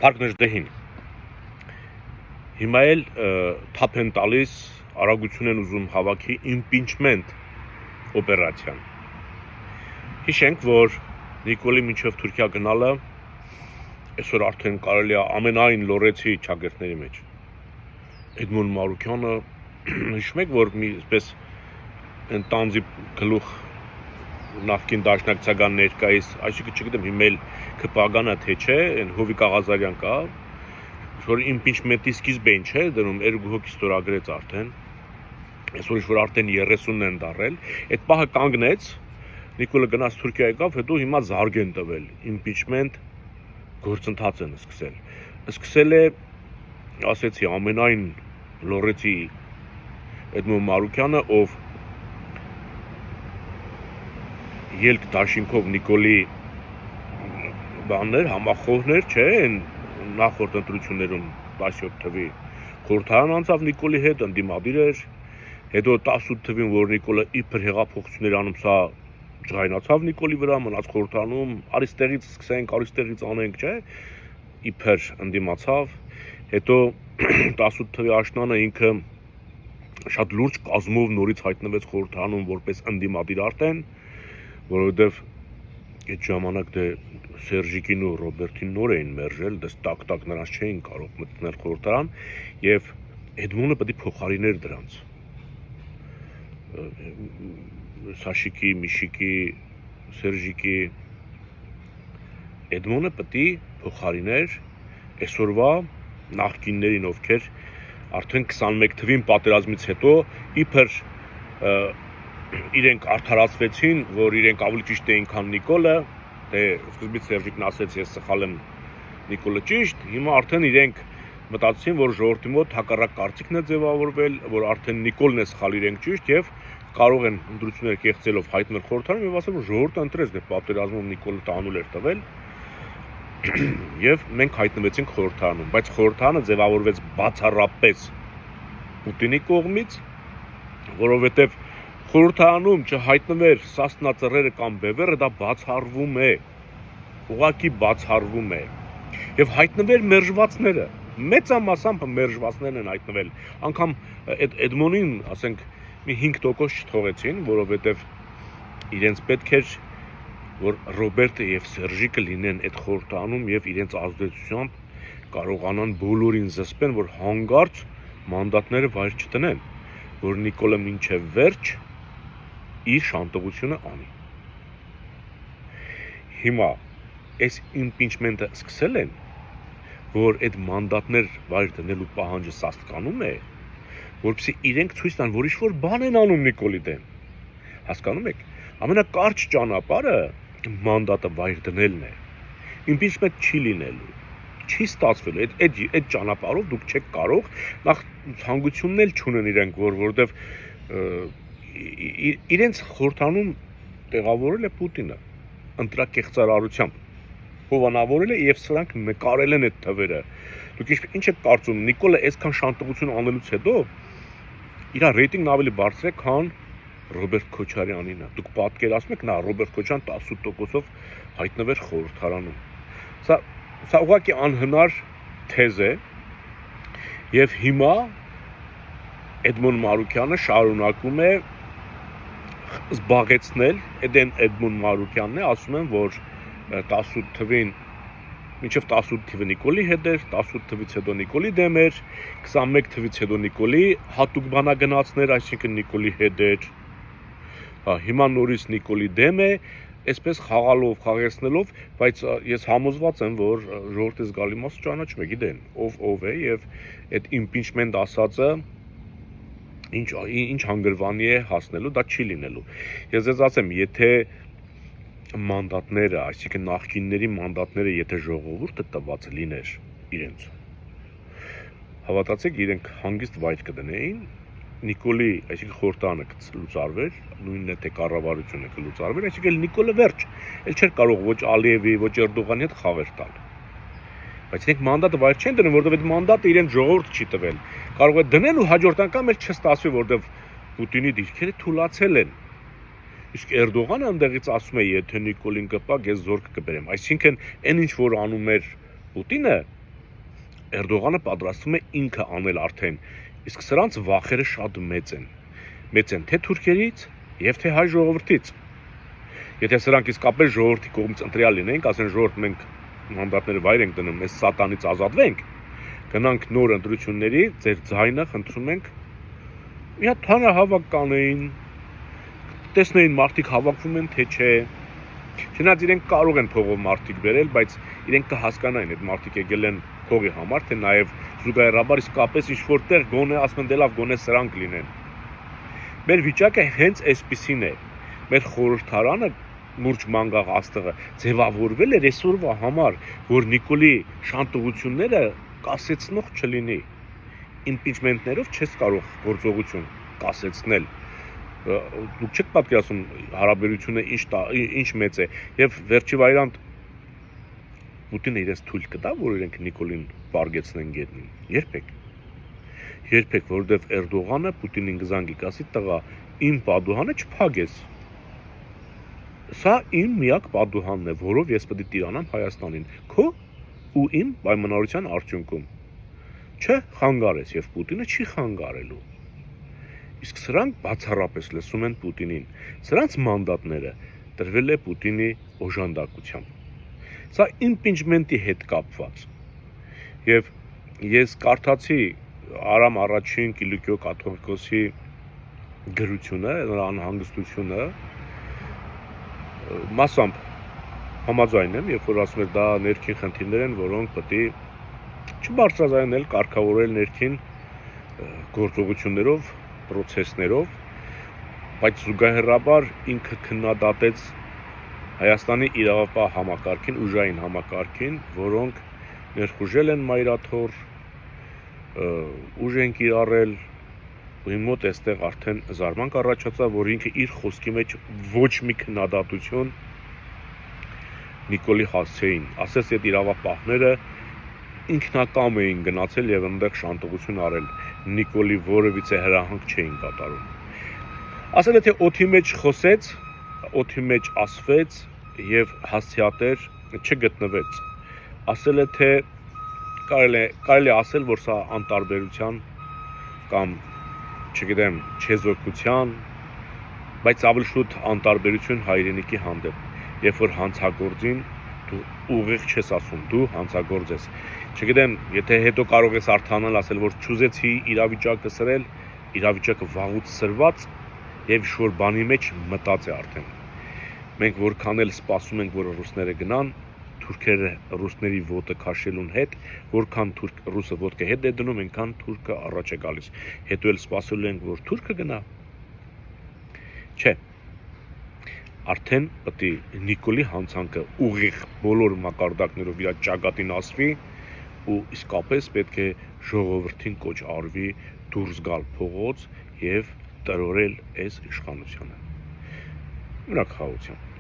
Փառքներ դեհին։ Հիմա էլ թափ են տալիս արագություն են ուզում հավաքի impeachment օպերացիան։ Հիշենք, որ Նիկոլի մինչև Թուրքիա գնալը այսօր արդեն կարելի է ամենայն լորեցի ճակերտների մեջ։ Էդմոն Մարուկյանը հիշում եք, որ մի այսպես են տանձի գլուխ նախկին դաշնակցական ներկայիս, այսինքն չգիտեմ հիմա էլ կպագանա թե չէ, այն Հովիկ Աղազարյան կա, որ impeachment-ի սկիզբին չէ, դնում երկու հոգի ստորագրեց արդեն, այսօր որ արդեն 30-ն են դարել, այդ պահը կանգնեց, Նիկոլը գնաց Թուրքիա եկավ, հետո հիմա զարգ են տվել, impeachment գործընթաց են սկսել։ Սկսել է, ասեցի, ամենայն լորեցի Էդմոն Մարուկյանը, ով ելք դաշինքով Նիկոլի բաններ, համախոհներ, չէ, նախորդ ընտրություններում 17 թվի խորհրդարան անցավ Նիկոլի հետ, ընդդիմադիր էր, հետո 18 թվին, որ Նիկոլը իբր հեղափոխություններ անում, սա ջղայնացավ Նիկոլի վրա, մնաց խորհրդարանում, արիստեղից սկսենք, արիստեղից անենք, չէ, իբր ընդդիմացավ, հետո 18 թվի աշնանը ինքը շատ լուրջ կազմով նորից հայտնվեց խորհրդարանում որպես ընդդիմադիր արդեն, որովհետև այդ ժամանակ դե Սերժիկին ու Ռոբերտին նոր էին մերժել, դες տակ-տակ նրանց չէին կարող մտնել խորհրդարան եւ Էդմոնը պետք է փոխարիներ դրանց։ Սաշիկի, Միշիկի, Սերժիկի Էդմոնը պետք է փոխարիներ այսօրվա նախկիններին, ովքեր արդեն 21 թվին պատերազմից հետո իբր իրենք արդարացվեցին, որ իրենք ավելի ճիշտ էին, քան Նիկոլը, դե սկզբից Սերժիկն ասեց, ես սխալ եմ, Նիկոլը ճիշտ, հիմա արդեն իրենք մտածեցին, որ ժողովրդի մոտ հակառակ կարծիքն է ձևավորվել, որ արդեն Նիկոլն է սխալ, իրենք ճիշտ եւ կարող են ընտրություններ կեղծելով հայտնել խորհրդարանում եւ ասել, որ ժողովուրդը ընտրեց, դե պատերազմում Նիկոլը տանուլ էր տվել եւ մենք հայտնվեցինք խորհրդարանում, բայց խորհրդարանը ձևավորվեց բացառապես Պուտինի կողմից, որովհետեւ խորհրդարանում չհայտնվեր Սասնա կամ Բևերը, դա բացառվում է, ուղղակի բացառվում է, եւ հայտնվեր մերժվածները, մեծամասամբ մերժվածներն են հայտնվել, անգամ Էդմոնին, ասենք, մի 5% չթողեցին, որովհետեւ իրենց պետք էր, որ Ռոբերտը եւ Սերժիկը լինեն այդ խորհրդարանում եւ իրենց ազդեցությամբ կարողանան բոլորին զսպեն, որ հանգարց մանդատները վայր չտնեն, որ Նիկոլը մինչև վերջ իր շանտողությունը անի։ Հիմա այս impeachment-ը սկսել են, որ այդ մանդատներ վայր դնելու պահանջը սաստկանում է, որպեսզի իրենք ցույց տան, որ ինչ-որ բան են անում Նիկոլի դեմ։ Հասկանում եք, ամենակարճ ճանապարհը մանդատը վայր դնելն է։ Impeachment չի լինելու, չի ստացվելու, այդ ճանապարհով դուք չեք կարող, նախ ցանկությունն էլ չունեն իրենք, որովհետև իրենց խորհրդանում տեղավորել է Պուտինը ընտրակեղծարարությամբ, հովանավորել է եւ սրանք նկարել են այդ թվերը։ Դուք ինչ եք կարծում, Նիկոլը այսքան շանտողություն անելուց հետո իր ռեյտինգն ավելի բարձր է, քան Ռոբերտ Քոչարյանինը։ Դուք պատկերացնում եք, նա Ռոբերտ Քոչարյան 18%-ով հայտնվեր խորհրդարանում։ Սա ուղղակի անհնար թեզ է եւ հիմա Էդմոն Մարուկյանը շարունակում է զբաղեցնել, Էդմոն Մարուկյանն է, ասում են, որ 18 թվին, մինչև 18 թվը Նիկոլի հետ էր, 18 թվից հետո Նիկոլի դեմ էր, 21 թվից հետո Նիկոլի հատուկ բանագնացներ, այսինքն Նիկոլի հետ էր, հիմա նորից Նիկոլի դեմ է, այսպես խաղալով, խաղեցնելով, բայց ես համոզված եմ, որ ժողովրդի զգալի մասը ճանաչում է, գիտեն, ով է եւ այդ impeachment ասածը ինչ հանգրվանի է հասնելու, դա չի լինելու։ Ես ձեզ ասեմ, եթե մանդատները, այսինքն նախկինների մանդատները, եթե ժողովուրդը տված լիներ իրենց, հավատացեք, իրենք հանգիստ վայր կդնեին, Նիկոլի, այսինքն խորհրդարանը կլուծարվեր, նույնն է թե կառավարությունը կլուծարվեր, այսինքն Նիկոլը վերջ, էլ չէր կարող ոչ Ալիևի, ոչ Էրդողանի հետ խաղեր տալ։ Բայց իրենք մանդատը վայր չեն դնում, որովհետև այդ մանդատը իրենց ժողովուրդը չի տվել։ Կարող է դնել ու հաջորդ անգամ էլ չստացվի, որովհետև Պուտինի դիրքերը թուլացել են։ Իսկ Էրդողանը ընդդեղից ասում է, եթե Նիկոլին կպակ, ես զորք կբերեմ։ Այսինքն, այն ինչ որ անում էր Պուտինը, Էրդողանը պատրաստվում է ինքը անել արդեն, իսկ սրանց վախերը շատ մեծ են։ Մեծ են թե թուրքերից եւ թե հայ ժողովրդից։ Եթե սրանք իսկապես ժողովրդի կողմից ընտրյալ լինենք, ասեն ժողովուրդ մենք մանդատները վայր ենք դնում, այս սատանից ազատվենք, գնանք նոր ընտրությունների, ձեր ձայնը խնդրում ենք մի հատ հանրահավաք կանեին, տեսնեին մարդիկ հավաքվում են թե չէ։ Չնայած իրենք կարող են փողով մարդիկ բերել, բայց իրենք կհասկանային այդ մարդիկ եկել են փողի համար, թե նաև զուգահեռաբար իսկապես ինչ-որ տեղ գոնե ասեն դե լավ գոնե սրանք լինեն։ Մեր վիճակը հենց այսպիսին է։ Մեր խորհրդարանը մուրջ մանգաղ աստղը ձևավորվել էր այսօրվա համար, որ Նիկոլի շանտողությունները կասեցնող չլինի։ Իմպիչմենտներով չես կարող գործողություն կասեցնել։ Դուք չեք պատկերացնում հարաբերությունը ինչ մեծ է, եւ վերջի վայրանդ Պուտինը իրենց թույլ կտա, որ իրենք Նիկոլին վարգեցնեն գետնին։ Երբեք, որովհետև Էրդողանը Պուտինին գզանգի կասի տղա, իմ պատուհանը չփագես։ Սա իմ միակ պատուհանն է, որով ես պետք է տիրանամ Հայաստանին, քո ու իմ պայմանավորության արդյունքում։ Չէ, խանգարես, եւ Պուտինը չի խանգարելու։ Իսկ սրանք բացառապես լսում են Պուտինին։ Սրանց մանդատները տրվել է Պուտինի օժանդակությամբ։ Սա իմպիչմենտի հետ կապված։ Եվ ես կարդացի Արամ առաջին Կիլիկիո կաթողիկոսի գրությունը, նրա անհանգստությունը, մասամբ համաձայն եմ, երբ որ ասում եմ դա ներքին խնդիրներ են, որոնք պետք է չբարձրացնել, կարգավորել ներքին գործողություններով, պրոցեսներով, բայց զուգահեռաբար ինքը քննադատեց Հայաստանի իրավապահ համակարգին, ուժային համակարգին, որոնք ներխուժել են մայրաթոր, ուժ են կիրառել, ու իմ մոտ այստեղ արդեն զարմանք առաջացավ, որ ինքը իր խոսքի մեջ ոչ մի քննադատություն Նիկոլի հասցեին, ասես այդ իրավապահները ինքնակամ էին գնացել եւ այնտեղ շանտողություն արել, Նիկոլի որևիցե հրահանգ չէին կատարում։ Ասել է թե օդի մեջ խոսեց, օդի մեջ ասվեց եւ հասցեատեր չգտնվեց։ Ասել է թե կարելի է ասել, որ սա անտարբերության կամ չգիտեմ, չեզոքության, բայց ավելի շուտ անտարբերություն հայրենիքի հանդեպ, երբ որ հանցագործին դու ուղիղ չես ասում, դու հանցագործ ես։ Չգիտեմ, եթե հետո կարող ես արդանալ ասել, որ չուզեցի իրավիճակը սրել, իրավիճակը վաղուց սրված եւ ինչ-որ բանի մեջ մտած է արդեն։ Մենք որքան էլ սպասում ենք, որ ռուսները գնան, թուրքերը ռուսների ոտը քաշելուն հետ, որքան ռուսը ոտքը հետ է դնում, այնքան թուրքը առաջ է գալիս։ Հետո էլ սպասելու ենք, որ թուրքը գնա։ Չէ։ Արդեն պետք է Նիկոլի հանցանքը ուղիղ բոլոր մակարդակներով իր ճակատին ասվի ու իսկապես պետք է ժողովրդին կոչ արվի դուրս գալ փողոց եւ տրորել այս իշխանությունը։ Մնաք խաղաղությամբ։